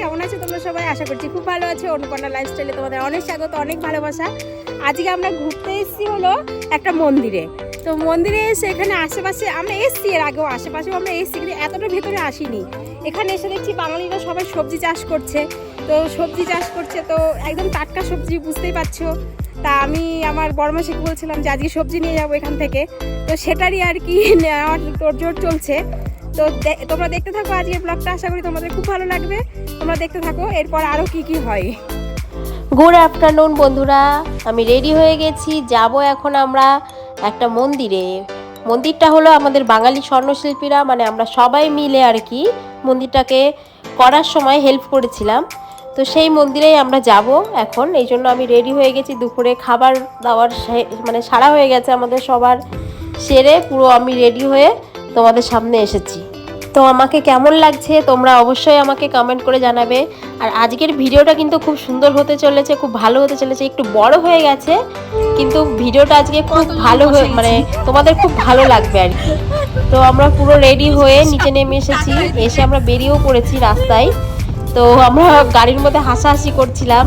কেমন আছো তোমরা সবাই? আশা করছি খুব ভালো আছো। অনুপর্ণা লাইফস্টাইলে তোমাদের অনেক স্বাগত, অনেক ভালোবাসা। আজকে আমরা ঘুরতে এসেছি হলো একটা মন্দিরে। তো মন্দিরে এসে এখানে আশেপাশে আমরা এসেছি, এর আগেও আশেপাশেও আমরা এসেছি, কিন্তু এতটা ভেতরে আসিনি। এখানে এসে দেখছি বাঙালিরা সবাই সবজি চাষ করছে। তো সবজি চাষ করছে তো একদম টাটকা সবজি, বুঝতেই পারছো। তা আমি আমার বড়মাসিকে বলছিলাম যে আজকে সবজি নিয়ে যাবো এখান থেকে। তো সেটারই আর কি নেওয়ার তোড়জোড় চলছে। তো তোমরা দেখতে থাকো আজকের ব্লগটা, আশা করি তোমাদের খুব ভালো লাগবে। তোমরা দেখতে থাকো এরপর আরও কি হয়। গুড আফটারনুন বন্ধুরা, আমি রেডি হয়ে গেছি, যাব এখন আমরা একটা মন্দিরে। মন্দিরটা হলো আমাদের বাঙালি স্বর্ণশিল্পীরা, মানে আমরা সবাই মিলে আর কি মন্দিরটাকে করার সময় হেল্প করেছিলাম। তো সেই মন্দিরেই আমরা যাব এখন। এই জন্য আমি রেডি হয়ে গেছি। দুপুরে খাবার দাবার মানে সারা হয়ে গেছে আমাদের সবার, সেরে পুরো আমি রেডি হয়ে তোমাদের সামনে এসেছি। তো আমাকে কেমন লাগছে তোমরা অবশ্যই আমাকে কমেন্ট করে জানাবে। আর আজকের ভিডিওটা কিন্তু খুব সুন্দর হতে চলেছে, খুব ভালো হতে চলেছে। একটু বড় হয়ে গেছে কিন্তু ভিডিওটা আজকে খুব ভালো মানে তোমাদের খুব ভালো লাগবে আর কি। তো আমরা পুরো রেডি হয়ে নিচে নেমে এসেছি, এসে আমরা বেরিয়েও পড়েছি রাস্তায়। তো আমরা গাড়ির মধ্যে হাসাহাসি করছিলাম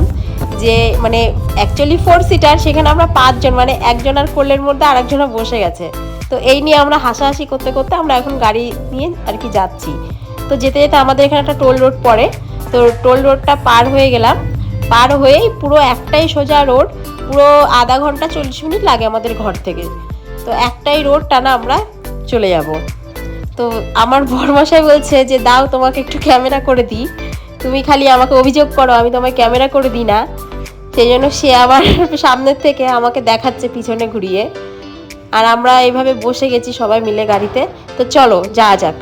যে মানে অ্যাকচুয়ালি 4 সিটার, সেখানে আমরা 5 জন, মানে একজনের কোলের মধ্যে আর একজনা বসে গেছে। তো এই নিয়ে আমরা হাসাহাসি করতে করতে আমরা এখন গাড়ি নিয়ে আর কি যাচ্ছি। তো যেতে যেতে আমাদের এখানে একটা টোল রোড পড়ে। তো টোল রোডটা পার হয়ে গেলাম, পার হয়েই পুরো একটাই সোজা রোড, পুরো আধা ঘন্টা 40 মিনিট লাগে আমাদের ঘর থেকে। তো একটাই রোড টানা আমরা চলে যাব। তো আমার বড়মশাই বলছে যে দাও তোমাকে একটু ক্যামেরা করে দিই, তুমি খালি আমাকে অভিযোগ করো, আমি তোমায় ক্যামেরা করে দিই না। সেই জন্য সে আবার সামনের থেকে আমাকে দেখাচ্ছে পিছনে ঘুরিয়ে। আর আমরা এইভাবে বসে গেছি সবাই মিলে গাড়িতে। তো চলো যাওয়া যাক।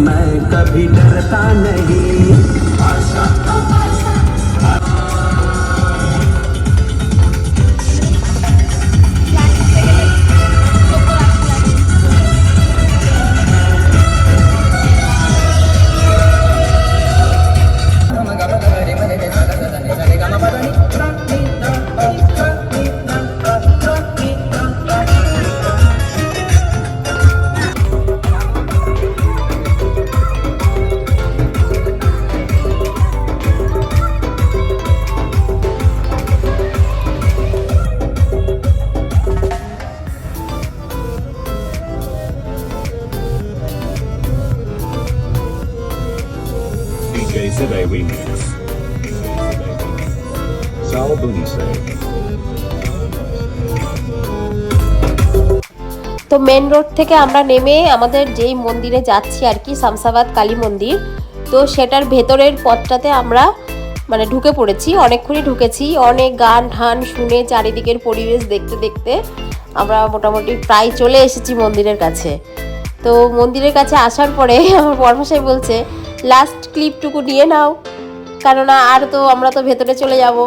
मैं कभी डरता नहीं। Today we mix. Sal Bunse. তো মেন রোড থেকে আমরা নেমে আমাদের যেই মন্দিরে যাচ্ছি আর কি, শামসাবাদ কালী মন্দির, তো সেটার ভেতরের পথটাতে আমরা মানে ঢুকে পড়েছি। অনেকক্ষণই ঢুকেছি, অনেক গান ঠান শুনে চারিদিকের পরিবেশ দেখতে দেখতে আমরা মোটামুটি প্রায় চলে এসেছি মন্দিরের কাছে। তো মন্দিরের কাছে আসার পরে আমার বড়মশাই বলছে লাস্ট ক্লিপটুকু নিয়ে নাও, কেননা আর তো আমরা তো ভেতরে চলে যাব।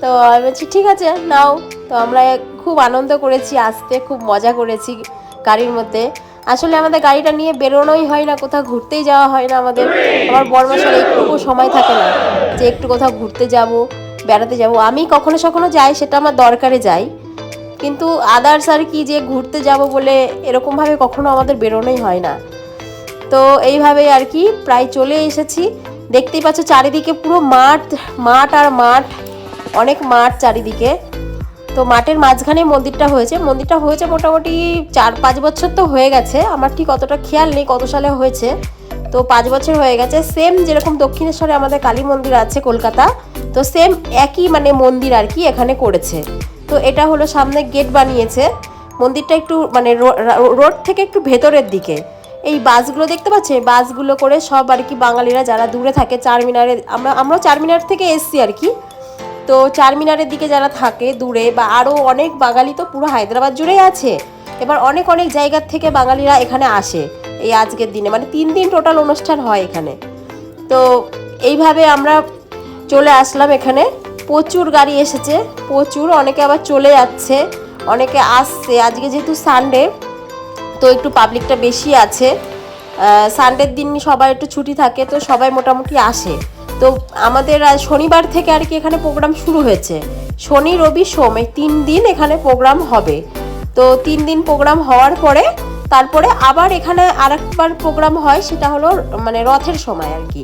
তো আমি বলছি ঠিক আছে নাও। তো আমরা খুব আনন্দ করেছি, আসতে খুব মজা করেছি গাড়ির মধ্যে। আসলে আমাদের গাড়িটা নিয়ে বেরোনোই হয় না, কোথাও ঘুরতেই যাওয়া হয় না আমাদের। আমার বড়মাসার একটুকু সময় থাকে না যে একটু কোথাও ঘুরতে যাব, বেড়াতে যাব। আমি কখনো কখনো যাই, সেটা আমার দরকারে যাই, কিন্তু আদার্স আর কি যে ঘুরতে যাব বলে এরকমভাবে কখনো আমাদের বেরোনোই হয় না। তো এইভাবেই আর কি প্রায় চলে এসেছি। দেখতেই পাচ্ছ চারিদিকে পুরো মাঠ মাঠ আর মাঠ, অনেক মাঠ চারিদিকে। তো মাঠের মাঝখানে মন্দিরটা হয়েছে মোটামুটি 4-5 বছর তো হয়ে গেছে, আমার ঠিক অতটা খেয়াল নেই কত সালে হয়েছে। তো 5 বছর হয়ে গেছে। সেম যেরকম দক্ষিণেশ্বরে আমাদের কালী মন্দির আছে কলকাতা, তো সেম একই মানে মন্দির আর কি এখানে করেছে। তো এটা হলো সামনে গেট বানিয়েছে। মন্দিরটা একটু মানে রোড থেকে একটু ভেতরের দিকে। এই বাসগুলো দেখতে পাচ্ছে, বাসগুলো করে সব আর কি বাঙালিরা যারা দূরে থাকে, চারমিনারে আমরাও চারমিনার থেকে এসছি আর কি। তো চারমিনারের দিকে যারা থাকে দূরে, বা আরও অনেক বাঙালি তো পুরো হায়দ্রাবাদ জুড়েই আছে। এবার অনেক অনেক জায়গার থেকে বাঙালিরা এখানে আসে এই আজকের দিনে, মানে 3 দিন টোটাল অনুষ্ঠান হয় এখানে। তো এইভাবে আমরা চলে আসলাম এখানে। প্রচুর গাড়ি এসেছে, প্রচুর, অনেকে আবার চলে যাচ্ছে, অনেকে আসছে। আজকে যেহেতু সানডে তো একটু পাবলিকটা বেশি আছে। সানডের দিন সবাই একটু ছুটি থাকে, তো সবাই মোটামুটি আসে। তো আমাদের শনিবার থেকে আর কি এখানে প্রোগ্রাম শুরু হয়েছে, শনি রবি সোম এই 3 দিন এখানে প্রোগ্রাম হবে। তো 3 দিন প্রোগ্রাম হওয়ার পরে তারপরে আবার এখানে আরেকবার প্রোগ্রাম হয়, সেটা হলো মানে রথের সময় আর কি,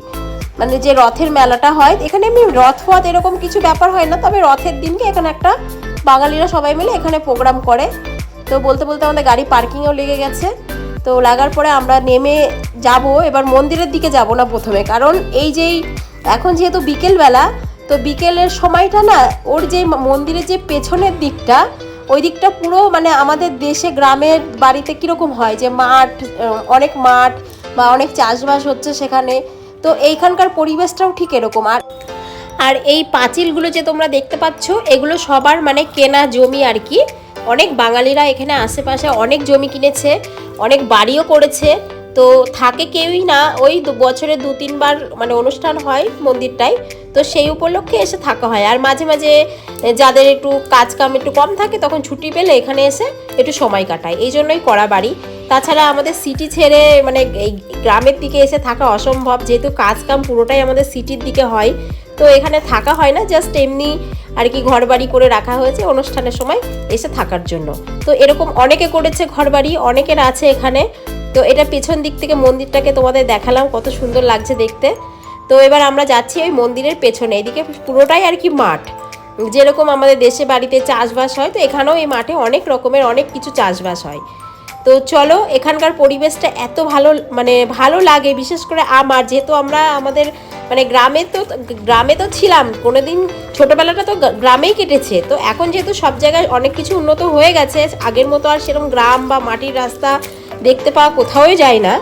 মানে যে রথের মেলাটা হয় এখানে। এমনি রথ ফথ এরকম কিছু ব্যাপার হয় না, তবে রথের দিনকে এখানে একটা বাঙালিরা সবাই মিলে এখানে প্রোগ্রাম করে। তো বলতে বলতে আমাদের গাড়ি পার্কিংয়েও লেগে গেছে। তো লাগার পরে আমরা নেমে যাব, এবার মন্দিরের দিকে যাব না প্রথমে, কারণ এই যেই এখন যেহেতু বিকেলবেলা, তো বিকেলের সময়টা না ওর যে মন্দিরের যে পেছনের দিকটা, ওই দিকটা পুরো মানে আমাদের দেশে গ্রামের বাড়িতে কীরকম হয় যে মাঠ, অনেক মাঠ বা অনেক চাষবাস হচ্ছে সেখানে, তো এইখানকার পরিবেশটাও ঠিক এরকম। আর এই পাঁচিলগুলো যে তোমরা দেখতে পাচ্ছ, এগুলো সবার মানে কেনা জমি আর কি। অনেক বাঙালিরা এখানে আশেপাশে অনেক জমি কিনেছে, অনেক বাড়িও করেছে। তো থাকে কেউই না, ওই বছরে 2-3 বার মানে অনুষ্ঠান হয় মন্দিরটায়, তো সেই উপলক্ষে এসে থাকা হয়। আর মাঝে মাঝে যাদের একটু কাজ কাম একটু কম থাকে, তখন ছুটি পেলে এখানে এসে একটু সময় কাটায়, এই জন্যই করা বাড়ি। তাছাড়া আমাদের সিটি ছেড়ে মানে এই গ্রামের দিকে এসে থাকা অসম্ভব, যেহেতু কাজ কাম পুরোটাই আমাদের সিটির দিকে হয়। তো এখানে থাকা হয় না, জাস্ট এমনি আর কি ঘর বাড়ি করে রাখা হয়েছে অনুষ্ঠানের সময় এসে থাকার জন্য। তো এরকম অনেকে করেছে ঘর বাড়ি, অনেকের আছে এখানে। তো এটা পেছন দিক থেকে মন্দিরটাকে তোমাদের দেখালাম, কত সুন্দর লাগছে দেখতে। তো এবার আমরা যাচ্ছি ওই মন্দিরের পেছনে, এদিকে পুরোটাই আর কি মাঠ, যেরকম আমাদের দেশে বাড়িতে চাষবাস হয়, তো এখানেও এই মাঠে অনেক রকমের অনেক কিছু চাষবাস হয়। তো চলো, এখানকার পরিবেশটা এত মানে ভালো লাগে, বিশেষ করে আমার, যেহেতু আমরা আমাদের মানে গ্রামে তো ছিলাম কোনোদিন, ছোটোবেলাটা তো গ্রামেই কেটেছে। তো এখন যেহেতু সব জায়গায় অনেক কিছু উন্নত হয়ে গেছে, আগের মতো আর সেরকম গ্রাম বা মাটির রাস্তা দেখতে পাওয়া কোথাওই যায় না।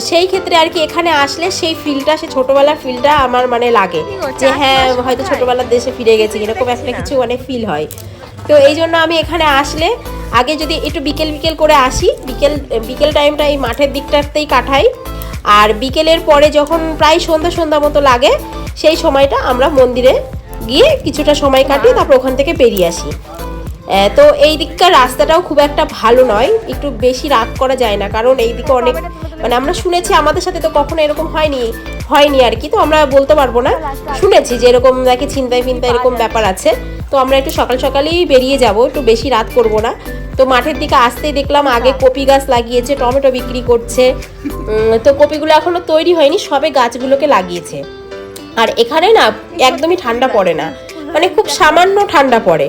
সেই ক্ষেত্রে আর কি এখানে আসলে সেই ফিলটা, সেই ছোটোবেলার ফিলটা আমার মানে লাগে যে হ্যাঁ হয়তো ছোটোবেলার দেশে ফিরে গেছি, এরকম একটা কিছু মানে ফিল হয়। তো এই জন্য আমি এখানে আসলে আগে যদি একটু বিকেল করে আসি, বিকেল টাইমটা এই মাঠের দিকটাতেই কাটাই। আর বিকেলের পরে যখন প্রায় সন্ধ্যা মতো লাগে, সেই সময়টা আমরা মন্দিরে গিয়ে কিছুটা সময় কাটিয়ে তারপর ওখান থেকে বেরিয়ে আসি। তো এই দিককার রাস্তাটাও খুব একটা ভালো নয়, একটু বেশি রাত করা যায় না, কারণ এই দিকে অনেক মানে আমরা শুনেছি, আমাদের সাথে তো কখনো এরকম হয়নি আর কি, তো আমরা বলতে পারবো না, শুনেছি যে এরকম নাকি ছিনতাই এরকম ব্যাপার আছে। তো আমরা একটু সকালেই বেরিয়ে যাব, একটু বেশি রাত করব না। তো মাঠের দিকে আসতেই দেখলাম আগে কপি গাছ লাগিয়েছে, টমেটো বিক্রি করছে। তো কপিগুলো এখনো তৈরি হয়নি, সবে গাছগুলোকে লাগিয়েছে। আর এখানে না একদমই ঠান্ডা পড়ে না, মানে খুব সামান্য ঠান্ডা পড়ে,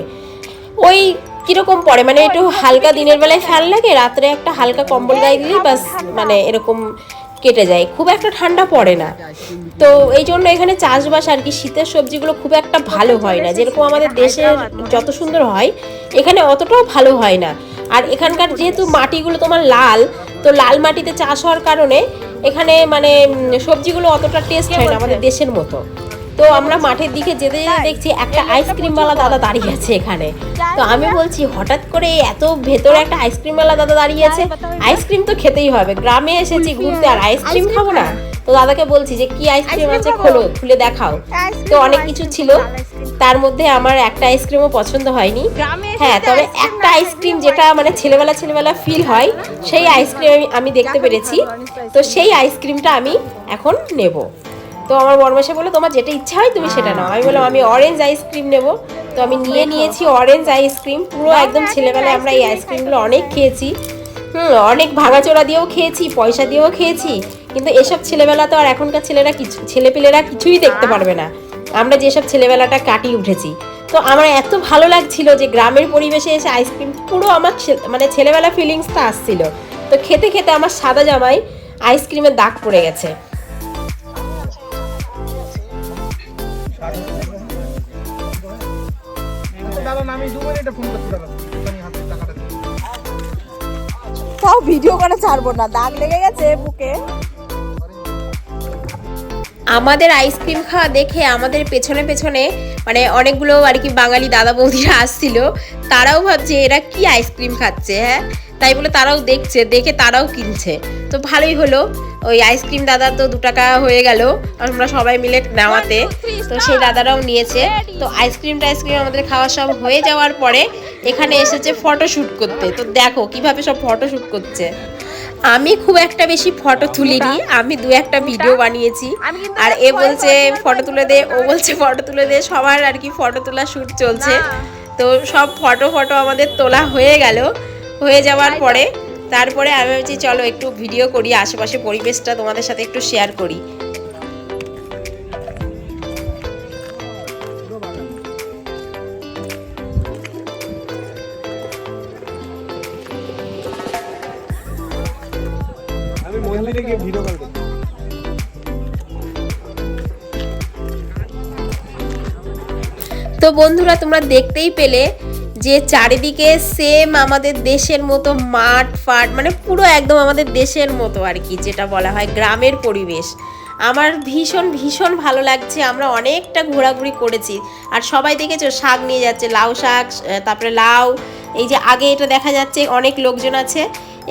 ওই কিরকম পড়ে মানে একটু হালকা দিনের বেলায় ফ্যান লাগে, রাত্রে একটা হালকা কম্বল গায়ে দিলেই বাস মানে এরকম কেটে যায়, খুব একটা ঠান্ডা পড়ে না। তো এই জন্য এখানে চাষবাস আর কি শীতের সবজিগুলো খুব একটা ভালো হয় না, যেরকম আমাদের দেশের যত সুন্দর হয় এখানে অতটাও ভালো হয় না। আর এখানকার যেহেতু মাটিগুলো তোমার লাল, তো লাল মাটিতে চাষ হওয়ার কারণে এখানে মানে সবজিগুলো অতটা টেস্ট হয় না আমাদের দেশের মতো। তো আমরা মাঠের দিকে যেতে দেখছি একটা আইসক্রিমওয়ালা দাদা দাঁড়িয়ে আছে এখানে। তো আমি বলছি হঠাৎ করে এত ভেতরে একটা আইসক্রিমওয়ালা দাদা দাঁড়িয়ে আছে, আইসক্রিম তো খেতেই হবে, গ্রামে এসেছি ঘুরতে আর আইসক্রিম খাবো না? তো দাদাকে বলছি যে কি আইসক্রিম আছে, খুলে দেখাও। তো অনেক কিছু ছিল, তার মধ্যে আমার একটা আইসক্রিমও পছন্দ হয়নি। হ্যাঁ, তবে একটা আইসক্রিম যেটা মানে ছেলেবেলা ফিল হয়, সেই আইসক্রিম আমি দেখতে পেরেছি। তো সেই আইসক্রিমটা আমি এখন নেব। তো আমার বড়মাসে বললো তোমার যেটা ইচ্ছা হয় তুমি সেটা নাও। আমি বললাম আমি অরেঞ্জ আইসক্রিম নেব। তো আমি নিয়েছি অরেঞ্জ আইসক্রিম। পুরো একদম ছেলেবেলায় আমরা এই আইসক্রিমগুলো অনেক খেয়েছি, অনেক ভাঙাচোরা দিয়েও খেয়েছি, পয়সা দিয়েও খেয়েছি। কিন্তু এসব ছেলেবেলা তো আর এখনকার ছেলেপিলেরা কিছুই দেখতে পারবে না, আমরা যেসব ছেলেবেলাটা কাটিয়ে উঠেছি। তো আমার এত ভালো লাগছিল যে গ্রামের পরিবেশে এসে আইসক্রিম, পুরো আমার মানে ছেলেবেলা ফিলিংসটা আসছিল। তো খেতে খেতে আমার সাদা জামায় আইসক্রিমের দাগ পড়ে গেছে। তাও ভিডিও করে ছাড়বো না, দাগ লেগে গেছে বুকে। আমাদের আইসক্রিম খাওয়া দেখে আমাদের পেছনে মানে অনেকগুলো আর কি বাঙালি দাদা বৌদিরা আসছিল, তারাও ভাবছে এরা কি আইসক্রিম খাচ্ছে। হ্যাঁ, তাই বলে তারাও দেখে তারাও কিনছে। তো ভালোই হলো, ওই আইসক্রিম দাদা তো 2 টাকা হয়ে গেল আমরা সবাই মিলে নেওয়াতে। তো সেই দাদারাও নিয়েছে। তো আইসক্রিম আমাদের খাওয়া সব হয়ে যাওয়ার পরে এখানে এসেছে ফটোশ্যুট করতে। তো দেখো কিভাবে সব ফটোশ্যুট করছে। আমি খুব একটা বেশি ফটো তুলিনি, আমি দু একটা ভিডিও বানিয়েছি। আমি কিন্তু আর just এ ভয় বলছে পাচ্ছিলাম ফটো তুলে দে, ও বলছে ফটো তুলে দে, সবার আর কি ফটো তোলা শ্যুট চলছে। তো সব ফটো আমাদের তোলা হয়ে গেল। হয়ে যাওয়ার পরে তারপরে আমি ভাবছি চলো একটু ভিডিও করি, আশেপাশে পরিবেশটা তোমাদের সাথে একটু শেয়ার করি। আমি মন্দিরে গিয়ে ভিডিও কল করব। তো বন্ধুরা তোমরা দেখতেই পেলে যে চারিদিকে সেম আমাদের দেশের মতো মাঠ ফাট, মানে পুরো একদম আমাদের দেশের মতো আর কি, যেটা বলা হয় গ্রামের পরিবেশ। আমার ভীষণ ভীষণ ভালো লাগছে। আমরা অনেকটা ঘোরাঘুরি করেছি, আর সবাই দেখেছো শাক নিয়ে যাচ্ছে, লাউ শাক, তারপরে লাউ, এই যে আগে এটা দেখা যাচ্ছে অনেক লোকজন আছে।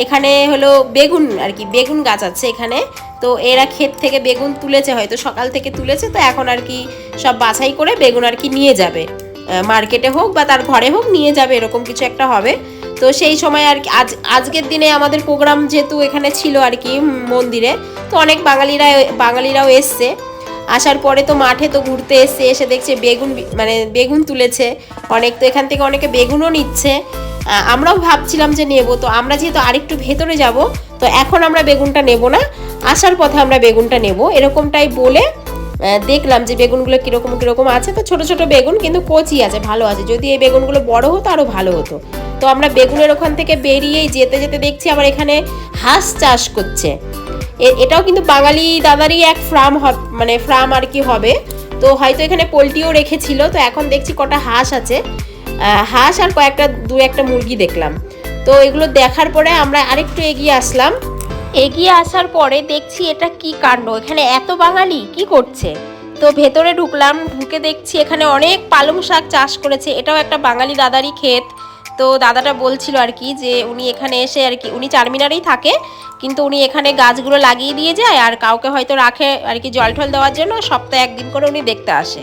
এখানে হলো বেগুন আর কি, বেগুন গাছ আছে এখানে। তো এরা ক্ষেত থেকে বেগুন তুলেছে, হয়তো সকাল থেকে তুলেছে, তো এখন আর কি সব বাছাই করে বেগুন আর কি নিয়ে যাবে, মার্কেটে হোক বা তার ঘরে হোক নিয়ে যাবে, এরকম কিছু একটা হবে। তো সেই সময় আর কি আজকের দিনে আমাদের প্রোগ্রাম যেহেতু এখানে ছিল আর কি মন্দিরে, তো অনেক বাঙালিরাও এসছে। আসার পরে তো মাঠে তো ঘুরতে এসে দেখছে মানে বেগুন তুলেছে অনেক, তো এখান থেকে অনেকে বেগুনও নিচ্ছে। আমরাও ভাবছিলাম যে নেব, তো আমরা যেহেতু আরেকটু ভেতরে যাব, তো এখন আমরা বেগুনটা নেব না, আসার পথে আমরা বেগুনটা নেব, এরকমটাই বলে দেখলাম যে বেগুনগুলো কীরকম আছে। তো ছোট ছোট বেগুন কিন্তু কচি আছে, ভালো আছে। যদি এই বেগুনগুলো বড় হতো আরও ভালো হতো। তো আমরা বেগুনের ওখান থেকে বেরিয়েই যেতে যেতে দেখছি আবার এখানে হাঁস চাষ করছে। এটাও কিন্তু বাঙালি দাদারই এক ফার্ম আর কি হবে। তো হয়তো এখানে পোলট্রিও রেখেছিল। তো এখন দেখছি কটা হাঁস আছে, হাঁস আর দু একটা মুরগি দেখলাম। তো এগুলো দেখার পরে আমরা আরেকটু এগিয়ে আসলাম। এগিয়ে আসার পরে দেখছি এটা কি কাণ্ড, এখানে এত বাঙালি কি করছে। তো ভেতরে ঢুকলাম, ঢুকে দেখছি এখানে অনেক পালং শাক চাষ করেছে। এটাও একটা বাঙালি দাদারই ক্ষেত। তো দাদাটা বলছিল আর কি যে উনি এখানে এসে আর কি, উনি চারমিনারেই থাকে, কিন্তু উনি এখানে গাছগুলো লাগিয়ে দিয়ে যায়, আর কাউকে হয়তো রাখে আর কি জল টল দেওয়ার জন্য, সপ্তাহে একদিন করে উনি দেখতে আসে।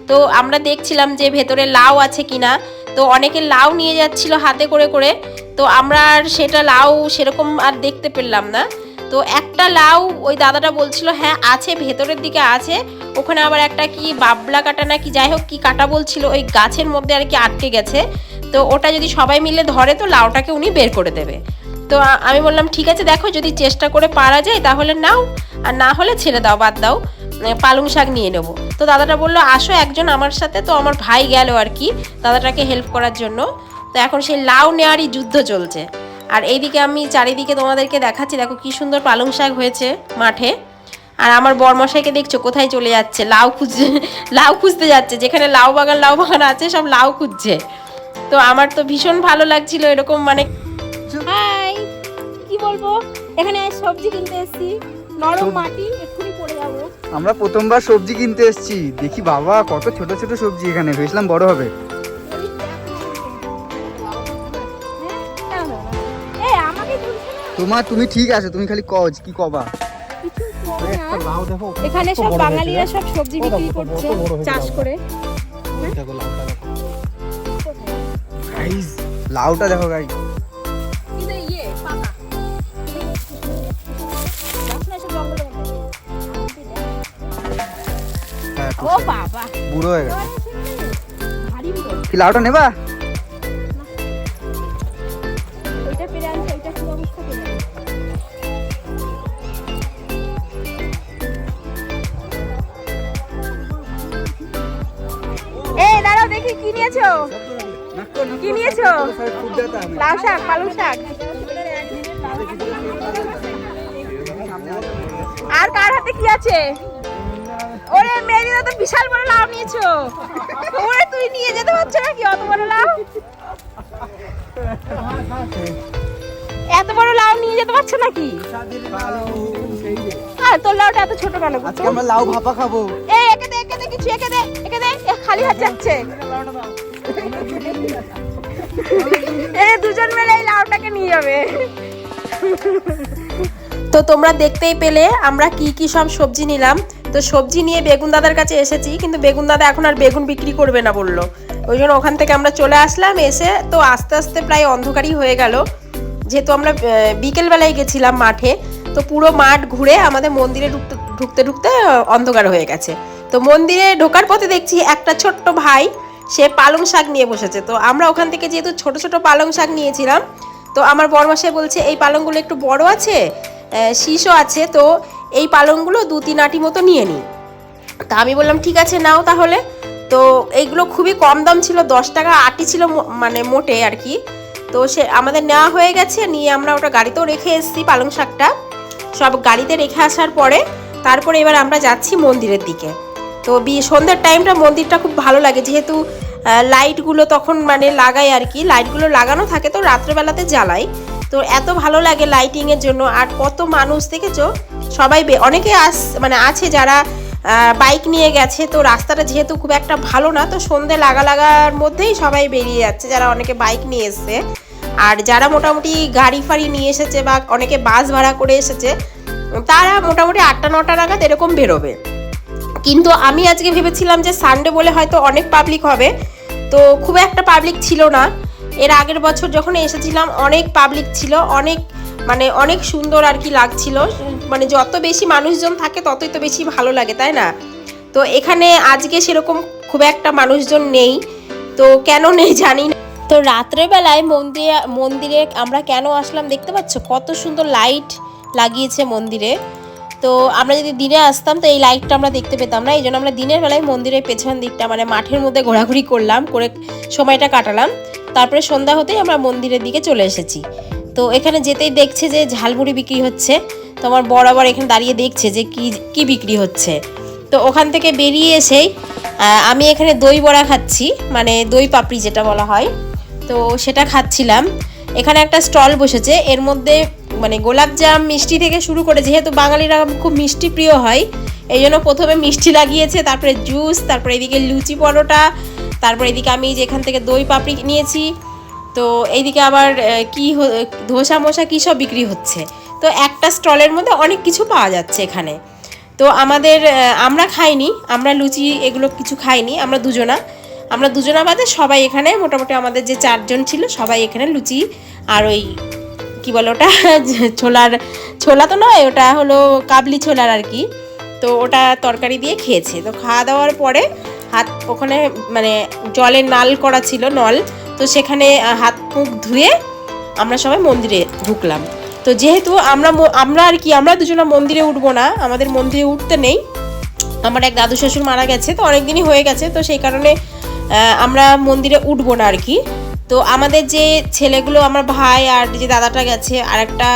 তো আমরা দেখছিলাম যে ভেতরে লাউ আছে কিনা। তো অনেকে লাউ নিয়ে যাচ্ছিল হাতে করে করে। তো আমরা আর সেটা লাউ সেরকম আর দেখতে পেলাম না। তো একটা লাউ ওই দাদাটা বলছিল হ্যাঁ আছে, ভেতরের দিকে আছে, ওখানে আবার একটা কি বাবলা কাটা না কি যাই হোক কি কাটা বলছিল, ওই গাছের মধ্যে আর কি আটকে গেছে। তো ওটা যদি সবাই মিলে ধরে তো লাউটাকে উনি বের করে দেবে। তো আমি বললাম ঠিক আছে, দেখো যদি চেষ্টা করে পারা যায় তাহলে নাও, আর না হলে ছেড়ে দাও, বাদ দাও, পালং শাক নিয়ে নেবো। তো দাদাটা বললো আসো একজন আমার সাথে। তো আমার ভাই গেল আর কি দাদাটাকে হেল্প করার জন্য। তো এখন সেই লাউ নেওয়ারই যুদ্ধ চলছে। আর এইদিকে আমি চারিদিকে তোমাদেরকে দেখাচ্ছি, দেখো কি সুন্দর পালং শাক হয়েছে মাঠে। আর আমার বরমশাইকে দেখছো কোথায় চলে যাচ্ছে, লাউ খুঁজতে যাচ্ছে, যেখানে লাউ বাগান আছে সব লাউ খুঁজছে। তো আমার তো ভীষণ ভালো লাগছিল এরকম, মানে হাই, কি বলবো, এখানে সবজি কিনতে এসেছি, নরম মাটি, এক্ষুনি পড়ে যাবো। আমরা প্রথমবার সবজি কিনতে এসেছি, দেখি বাবা কত ছোট ছোট সবজি এখানে, ভেবেছিলাম বড় হবে। তুমি ঠিক আছে, তুমি খালি কজ কি কবা। এখানে সব বাঙালিরা সব সবজি বিক্রি করছে চাষ করে। লাউটা দেখো গাই, ও বাবা বুড়ো হয়ে গেছে। ভারী বুড়ো। কি লাউটা নেবা? ওইটা পেরে আনছে, ওইটা কি অবস্থা পেরে আনছে? এই দাঁড়াও দেখি কি নিয়েছো, কি নিয়েছো? লাউ শাক, পালং শাক। আর কার হাতে কি আছে? ওরে মেয়েরা তো বিশাল বড় লাউ নিয়েছো। ওরে তুই নিয়ে যেতে পারছো নাকি অত বড় লাউ? এত বড় লাউ নিয়ে যেতে পারছো নাকি? হ্যাঁ, তোর লাউটা এত ছোট কেন? আজকে আমরা লাউ ভাপা খাবো। এই একে দে কিছু, একে দে খালি হাত যাচ্ছে। এই দুজন মিলে এই লাউটাকে নিয়ে যাবে। তো তোমরা দেখতেই পেলে আমরা কি সব সবজি নিলাম। তো সবজি নিয়ে বেগুন দাদার কাছে এসেছি, কিন্তু বেগুন দাদা এখন আর বেগুন বিক্রি করবে না বললো। ওই জন্য ওখান থেকে আমরা চলে আসলাম। এসে তো আস্তে আস্তে প্রায় অন্ধকারই হয়ে গেল। যেহেতু আমরা বিকেলবেলায় গেছিলাম মাঠে, তো পুরো মাঠ ঘুরে আমাদের মন্দিরে ঢুকতে ঢুকতে অন্ধকার হয়ে গেছে। তো মন্দিরে ঢোকার পথে দেখছি একটা ছোট্ট ভাই, সে পালং শাক নিয়ে বসেছে। তো আমরা ওখান থেকে যেহেতু ছোট ছোট পালং শাক নিয়েছিলাম, তো আমার বড়মাসে বলছে এই পালংগুলো একটু বড় আছে, শীষও আছে, তো এই পালংগুলো 2-3 আটি মতো নিয়ে নিই। তা আমি বললাম ঠিক আছে নাও তাহলে। তো এইগুলো খুবই কম দাম ছিল, 10 টাকা আটি ছিল মানে মোটে আর কি। তো সে আমাদের নেওয়া হয়ে গেছে, নিয়ে আমরা ওটা গাড়িতেও রেখে এসেছি পালং শাকটা। সব গাড়িতে রেখে আসার পরে তারপরে এবার আমরা যাচ্ছি মন্দিরের দিকে। তো সন্ধ্যার টাইমটা মন্দিরটা খুব ভালো লাগে, যেহেতু লাইটগুলো তখন মানে লাগাই আর কি, লাইটগুলো লাগানো থাকে তো রাত্রেবেলাতে জ্বালাই, তো এত ভালো লাগে লাইটিংয়ের জন্য। আর কত মানুষ দেখেছো, সবাই অনেকে মানে আছে যারা বাইক নিয়ে গেছে। তো রাস্তাটা যেহেতু খুব একটা ভালো না, তো সন্ধে লাগার মধ্যেই সবাই বেরিয়ে যাচ্ছে, যারা অনেকে বাইক নিয়ে এসছে। আর যারা মোটামুটি গাড়ি ফাড়ি নিয়ে এসেছে বা অনেকে বাস ভাড়া করে এসেছে, তারা মোটামুটি 8টা-9টা নাগাদ এরকম বেরোবে। কিন্তু আমি আজকে ভেবেছিলাম যে সানডে বলে হয়তো অনেক পাবলিক হবে, তো খুব একটা পাবলিক ছিল না। এর আগের বছর যখন এসেছিলাম অনেক পাবলিক ছিল, অনেক সুন্দর আর কি লাগছিল। মানে যত বেশি মানুষজন থাকে ততই তো বেশি ভালো লাগে, তাই না? তো এখানে আজকে সেরকম খুব একটা মানুষজন নেই, তো কেন নেই জানি না। তো রাত্রেবেলায় মন্দিরে আমরা কেন আসলাম দেখতে পাচ্ছ, কত সুন্দর লাইট লাগিয়েছে মন্দিরে। তো আমরা যদি দিনে আসতাম তো এই লাইটটা আমরা দেখতে পেতাম না, এই জন্য আমরা দিনের বেলায় মন্দিরের পেছন দিকটা মানে মাঠের মধ্যে ঘোরাঘুরি করলাম, করে সময়টা কাটালাম। তারপরে সন্ধ্যা হতেই আমরা মন্দিরের দিকে চলে এসেছি। তো এখানে যেতেই দেখছে যে ঝালমুড়ি বিক্রি হচ্ছে, তো আমার বরাবর এখানে দাঁড়িয়ে দেখছে যে কি বিক্রি হচ্ছে। তো ওখান থেকে বেরিয়ে এসেই আমি এখানে দই বড়া খাচ্ছি, মানে দই পাপড়ি যেটা বলা হয়, তো সেটা খাচ্ছিলাম। এখানে একটা স্টল বসেছে, এর মধ্যে মানে গোলাপজাম মিষ্টি থেকে শুরু করে, যেহেতু বাঙালিরা খুব মিষ্টি প্রিয় হয় এই জন্য প্রথমে মিষ্টি লাগিয়েছে, তারপরে জুস, তারপরে এদিকে লুচি পরোটা, তারপরে এদিকে আমি যেখান থেকে দই পাপড়ি নিয়েছি, তো এইদিকে আবার ধোসা মোসা কী সব বিক্রি হচ্ছে। তো একটা স্টলের মধ্যে অনেক কিছু পাওয়া যাচ্ছে এখানে। তো আমরা খাইনি, আমরা লুচি এগুলো কিছু খাইনি, আমরা দুজনা বাদে সবাই এখানে মোটামুটি আমাদের যে 4 জন ছিল সবাই এখানে লুচি আর ওই কি বলে ওটা ছোলা তো নয়, ওটা হলো কাবলি ছোলার আর কি, তো ওটা তরকারি দিয়ে খেয়েছে। তো খাওয়া দাওয়ার পরে ওখানে মানে জলের নাল করা ছিল নল, তো সেখানে হাত মুখ ধুয়ে আমরা সবাই মন্দিরে ঢুকলাম। তো যেহেতু আমরা দুজনা মন্দিরে উঠবো না, আমাদের মন্দিরে উঠতে নেই, আমার এক দাদু শ্বশুর মারা গেছে, তো অনেক দিনই হয়ে গেছে, তো সেই কারণে আমরা মন্দিরে উঠবো না আর কি। তো আমাদের যে ছেলেগুলো, আমার ভাই আর যে দাদাটা গেছে আর একটা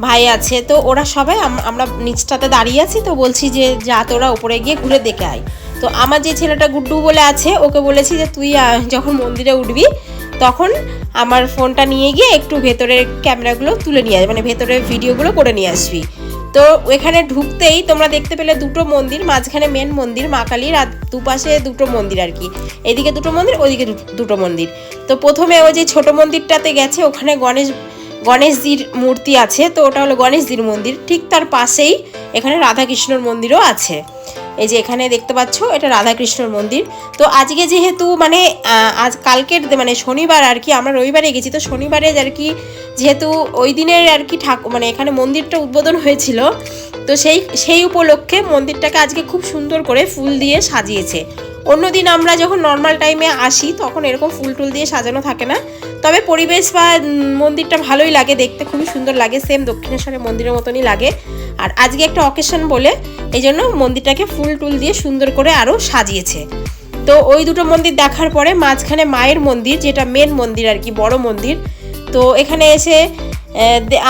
ভাই আছে, তো ওরা সবাই আমরা নিচটাতে দাঁড়িয়ে আছি। তো বলছি যে যা তোরা উপরে গিয়ে ঘুরে দেখে আয়। তো আমার যে ছেলেটা গুড্ডু বলে আছে, ওকে বলেছি যে তুই যখন মন্দিরে উঠবি তখন আমার ফোনটা নিয়ে গিয়ে একটু ভেতরের ক্যামেরাগুলো তুলে নিয়ে আসবি, মানে ভেতরের ভিডিওগুলো করে নিয়ে আসবি। তো এখানে ঢুকতেই তোমরা দেখতে পেলে 2টো মন্দির, মাঝখানে মেন মন্দির মা কালীর, আর দুপাশে 2টো মন্দির আর কি, এদিকে 2টো মন্দির, ওইদিকে 2টো মন্দির। তো প্রথমে ওই যে ছোট মন্দিরটাতে গেছে, ওখানে গণেশজির মূর্তি আছে, তো ওটা হলো গণেশজির মন্দির। ঠিক তার পাশেই এখানে রাধাকৃষ্ণর মন্দিরও আছে, এই যে এখানে দেখতে পাচ্ছ এটা রাধাকৃষ্ণর মন্দির। তো আজকে যেহেতু মানে কালকের মানে শনিবার আর কি, আমরা রবিবারে গেছি, তো শনিবারে আর কি যেহেতু ওই দিনের আর কি মানে এখানে মন্দিরটা উদ্বোধন হয়েছিল, তো সেই উপলক্ষে মন্দিরটাকে আজকে খুব সুন্দর করে ফুল দিয়ে সাজিয়েছে। অন্যদিন আমরা যখন নর্মাল টাইমে আসি তখন এরকম ফুল টুল দিয়ে সাজানো থাকে না, তবে পরিবেশ বা মন্দিরটা ভালোই লাগে দেখতে, খুবই সুন্দর লাগে, সেম দক্ষিণেশ্বরের মন্দিরের মতনই লাগে। আর আজকে একটা অকেশন বলে এই জন্য মন্দিরটাকে ফুল টুল দিয়ে সুন্দর করে আরও সাজিয়েছে। তো ওই 2টো মন্দির দেখার পরে মাঝখানে মায়ের মন্দির, যেটা মেন মন্দির আর কি, বড় মন্দির। তো এখানে এসে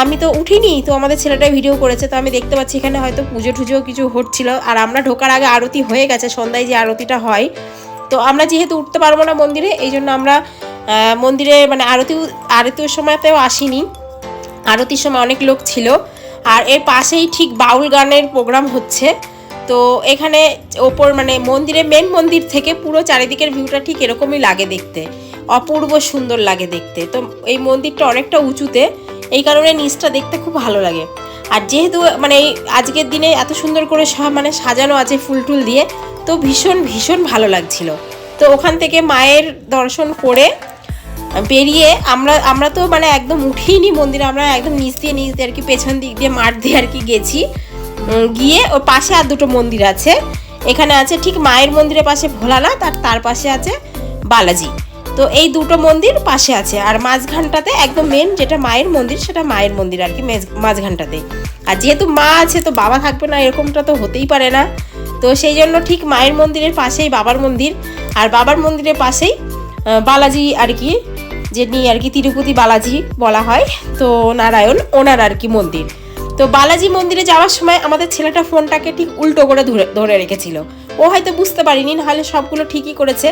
আমি তো উঠিনি, তো আমাদের ছেলেটা ভিডিও করেছে, তো আমি দেখতে পাচ্ছি এখানে হয়তো পুজো টুজো কিছু হচ্ছিল। আর আমরা ঢোকার আগে আরতি হয়ে গেছে, সন্ধ্যায় যে আরতিটা হয়। তো আমরা যেহেতু উঠতে পারবো না মন্দিরে, এই জন্য আমরা মন্দিরে মানে আরতির সময়তেও আসিনি, আরতির সময় অনেক লোক ছিল। আর এর পাশেই ঠিক বাউল গানের প্রোগ্রাম হচ্ছে। তো এখানে ওপর মানে মন্দিরে মেন মন্দির থেকে পুরো চারিদিকের ভিউটা ঠিক এরকমই লাগে দেখতে, অপূর্ব সুন্দর লাগে দেখতে। তো এই মন্দিরটা অনেকটা উঁচুতে, এই কারণে নিচটা দেখতে খুব ভালো লাগে। আর যেহেতু মানে আজকের দিনে এত সুন্দর করে মানে সাজানো আছে ফুল টুল দিয়ে, তো ভীষণ ভীষণ ভালো লাগছিল। তো ওখান থেকে মায়ের দর্শন করে বেরিয়ে আমরা তো মানে একদম উঠিনি মন্দিরে, আমরা একদম নিচ দিয়ে আর কি পেছন দিক দিয়ে মাঠ দিয়ে আর কি গেছি। গিয়ে ওর পাশে আর দুটো মন্দির আছে, এখানে আছে ঠিক মায়ের মন্দিরের পাশে ভোলানাথ আর তার পাশে আছে বালাজি। তো এই দুটো মন্দির পাশে আছে, আর মাঝখানটাতে একদম মেন যেটা মায়ের মন্দির সেটা মায়ের মন্দির আর কি মাঝখানটাতে। আর যেহেতু মা আছে তো বাবা থাকবে না এরকমটা তো হতেই পারে না, তো সেই জন্য ঠিক মায়ের মন্দিরের পাশেই বাবার মন্দির, আর বাবার মন্দিরের পাশেই বালাজি আর কি, যিনি আর কি তিরুপতি বালাজি বলা হয়, তো নারায়ণ ওনার আর কি মন্দির। তো বালাজি মন্দিরে যাওয়ার সময় আমাদের ছেলেটা ফোনটাকে ঠিক উল্টো করে ধরে রেখেছিল, ও হয়তো বুঝতে পারিনি, নাহলে সবগুলো ঠিকই করেছে,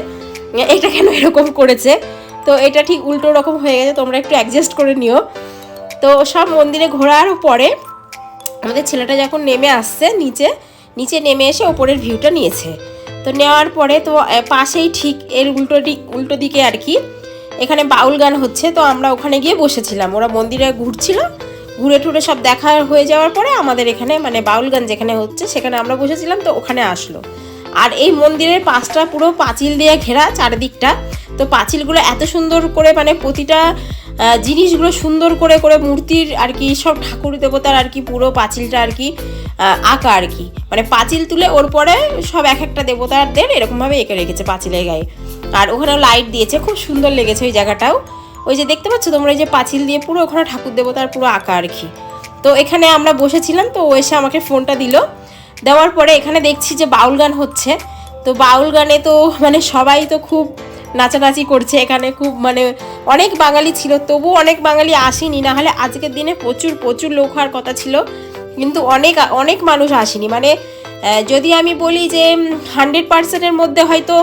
এটা কেন এরকম করেছে, তো এটা ঠিক উল্টো রকম হয়ে গেছে, তোমরা একটু অ্যাডজাস্ট করে নিও। তো সব মন্দিরে ঘোরার পরে আমাদের ছেলেটা যখন নেমে আসছে নিচে নেমে এসে ওপরের ভিউটা নিয়েছে। তো নেওয়ার পরে তো পাশেই ঠিক এর উল্টো দিকে আর কি এখানে বাউল গান হচ্ছে, তো আমরা ওখানে গিয়ে বসেছিলাম, ওরা মন্দিরে ঘুরছিল, ঘুরে টুরে সব দেখা হয়ে যাওয়ার পরে আমাদের এখানে মানে বাউল গান যেখানে হচ্ছে সেখানে আমরা বসেছিলাম, তো ওখানে আসলো। আর এই মন্দিরের পাশটা পুরো পাঁচিল দিয়ে ঘেরা চারিদিকটা, তো পাঁচিলগুলো এত সুন্দর করে মানে প্রতিটা জিনিসগুলো সুন্দর করে মূর্তির আর কি সব ঠাকুর দেবতার আর কি পুরো পাঁচিলটা আর কি আঁকা আর কি, মানে পাঁচিল তুলে ওর পরে সব এক একটা দেবতাদের এরকমভাবে এঁকে রেখেছে পাঁচিলের গায়ে। আর ওখানেও লাইট দিয়েছে, খুব সুন্দর লেগেছে ওই জায়গাটাও। ওই যে দেখতে পাচ্ছ তোমরা, এই যে পাঁচিল দিয়ে পুরো ওখানে ঠাকুর দেবতার পুরো আঁকা আর কি। তো এখানে আমরা বসেছিলাম, তো ও এসে আমাকে ফোনটা দেওয়ার পরে এখানে দেখছি যে বাউল গান হচ্ছে। তো বাউল গানে তো মানে সবাই তো খুব নাচানাচি করছে এখানে, খুব মানে অনেক বাঙালি ছিল, তবু অনেক বাঙালি আসেনি, না হলে আজকের দিনে প্রচুর লোক হওয়ার কথা ছিল, কিন্তু অনেক মানুষ আসেনি। মানে যদি আমি বলি যে 100%-এর মধ্যে হয়তো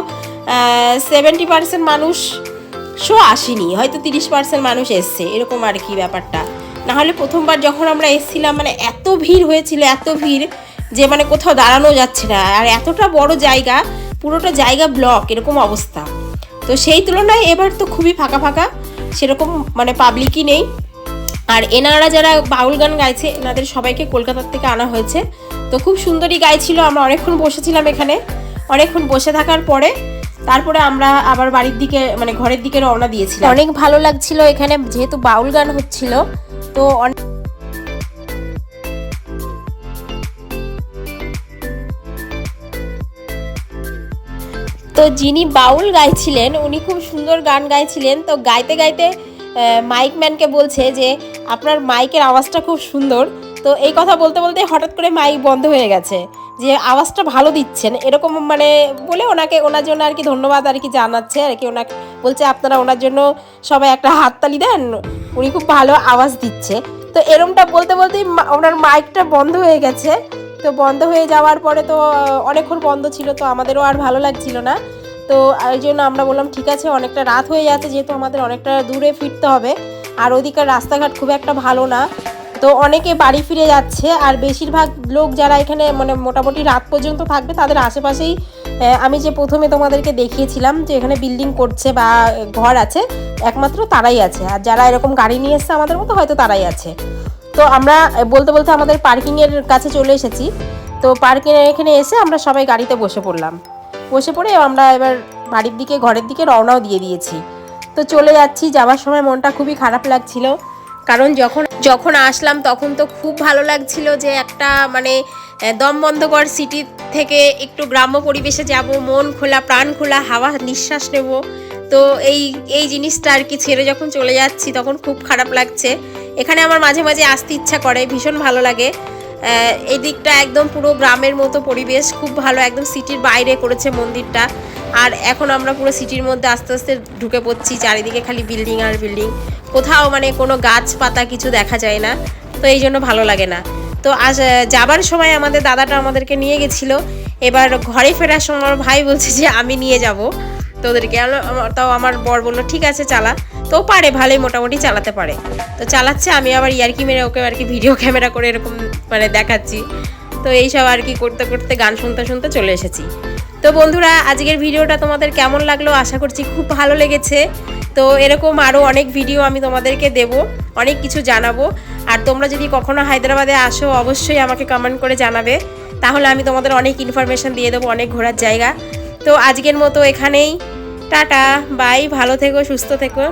70% মানুষও আসেনি, হয়তো 30% মানুষ এসছে, এরকম আর কি ব্যাপারটা। না হলে প্রথমবার যখন আমরা এসেছিলাম মানে এত ভিড় হয়েছিল, এত ভিড় যে মানে কোথাও দাঁড়ানো যাচ্ছে না, আর এতটা বড় জায়গা, পুরোটা জায়গা ব্লক এরকম অবস্থা। তো সেই তুলনায় এবার তো খুবই ফাঁকা, সেরকম মানে পাবলিকই নেই। আর এনারা যারা বাউল গান গাইছে এনাদের সবাইকে কলকাতার থেকে আনা হয়েছে, তো খুব সুন্দরই গাইছিল। আমরা অনেকক্ষণ বসেছিলাম এখানে, অনেকক্ষণ বসে থাকার পরে তারপরে আমরা আবার বাড়ির দিকে মানে ঘরের দিকে রওনা দিয়েছিলাম। অনেক ভালো লাগছিল এখানে, যেহেতু বাউল গান হচ্ছিল। তো তো যিনি বাউল গাইছিলেন উনি খুব সুন্দর গান গাইছিলেন। তো গাইতে গাইতে মাইকম্যানকে বলছে যে আপনার মাইকের আওয়াজটা খুব সুন্দর। তো এই কথা বলতে বলতে হঠাৎ করে মাইক বন্ধ হয়ে গেছে, যে আওয়াজটা ভালো দিচ্ছেন এরকম মানে বলে ওনার জন্য আর কি ধন্যবাদ আর কি জানাচ্ছে আর কি। ওনাকে বলছে আপনারা ওনার জন্য সবাই একটা হাততালি দেন, উনি খুব ভালো আওয়াজ দিচ্ছে। তো এরমটা বলতে বলতেই ওনার মাইকটা বন্ধ হয়ে গেছে। তো বন্ধ হয়ে যাওয়ার পরে তো অনেকক্ষণ বন্ধ ছিল, তো আমাদেরও আর ভালো লাগছিল না। তো এই জন্য আমরা বললাম ঠিক আছে, অনেকটা রাত হয়ে যাচ্ছে, যেহেতু আমাদের অনেকটা দূরে ফিরতে হবে, আর ওদিকের রাস্তাঘাট খুব একটা ভালো না, তো অনেকে বাড়ি ফিরে যাচ্ছে। আর বেশিরভাগ লোক যারা এখানে মানে মোটামুটি রাত পর্যন্ত থাকবে তাদের আশেপাশেই আমি যে প্রথমে তোমাদেরকে দেখিয়েছিলাম যে এখানে বিল্ডিং করছে বা ঘর আছে, একমাত্র তারাই আছে। আর যারা এরকম গাড়ি নিয়ে এসছে আমাদের মতো হয়তো তারাই আছে। তো আমরা বলতে বলতে আমাদের পার্কিংয়ের কাছে চলে এসেছি। তো পার্কিংয়ের এখানে এসে আমরা সবাই গাড়িতে বসে পড়ে আমরা এবার বাড়ির দিকে ঘরের দিকে রওনাও দিয়ে দিয়েছি। তো চলে যাচ্ছি, যাওয়ার সময় মনটা খুবই খারাপ লাগছিল, কারণ যখন আসলাম তখন তো খুব ভালো লাগছিল যে একটা মানে দম বন্ধকর সিটি থেকে একটু গ্রাম্য পরিবেশে যাব, মন খোলা প্রাণ খোলা হাওয়া নিঃশ্বাস নেব। তো এই জিনিসটা আর কি ছেড়ে যখন চলে যাচ্ছি তখন খুব খারাপ লাগছে। এখানে আমার মাঝে মাঝে আসতে ইচ্ছা করে, ভীষণ ভালো লাগে। এই দিকটা একদম পুরো গ্রামের মতো পরিবেশ, খুব ভালো, একদম সিটির বাইরে করেছে মন্দিরটা। আর এখন আমরা পুরো সিটির মধ্যে আস্তে আস্তে ঢুকে পড়ছি, চারিদিকে খালি বিল্ডিং আর বিল্ডিং, কোথাও মানে কোনো গাছপাতা কিছু দেখা যায় না, তো এই জন্য ভালো লাগে না। তো যাবার সময় আমাদের দাদাটা আমাদেরকে নিয়ে গেছিলো, এবার ঘরে ফেরার সময় আমার ভাই বলছে যে আমি নিয়ে যাব তোদেরকে। তাও আমার বর বললো ঠিক আছে চালা, তো পারে ভালোই মোটামুটি চালাতে পারে, তো চালাচ্ছে। আমি আবার ইয়ার্কি মেরে ওকে আর কি ভিডিও ক্যামেরা করে এরকম মানে দেখাচ্ছি। তো এইসব আর কি করতে করতে গান শুনতে শুনতে চলে এসেছি। তো বন্ধুরা, আজকের ভিডিওটা তোমাদের কেমন লাগলো আশা করছি খুব ভালো লেগেছে। তো এরকম আরও অনেক ভিডিও আমি তোমাদেরকে দেব, অনেক কিছু জানাবো। আর তোমরা যদি কখনো হায়দ্রাবাদে আসো অবশ্যই আমাকে কমেন্ট করে জানাবে, তাহলে আমি তোমাদের অনেক ইনফরমেশান দিয়ে দেবো, অনেক ঘোরার জায়গা। তো আজকের মতো এখানেই, টাটা বাই, ভালো থেকো, সুস্থ থেকো।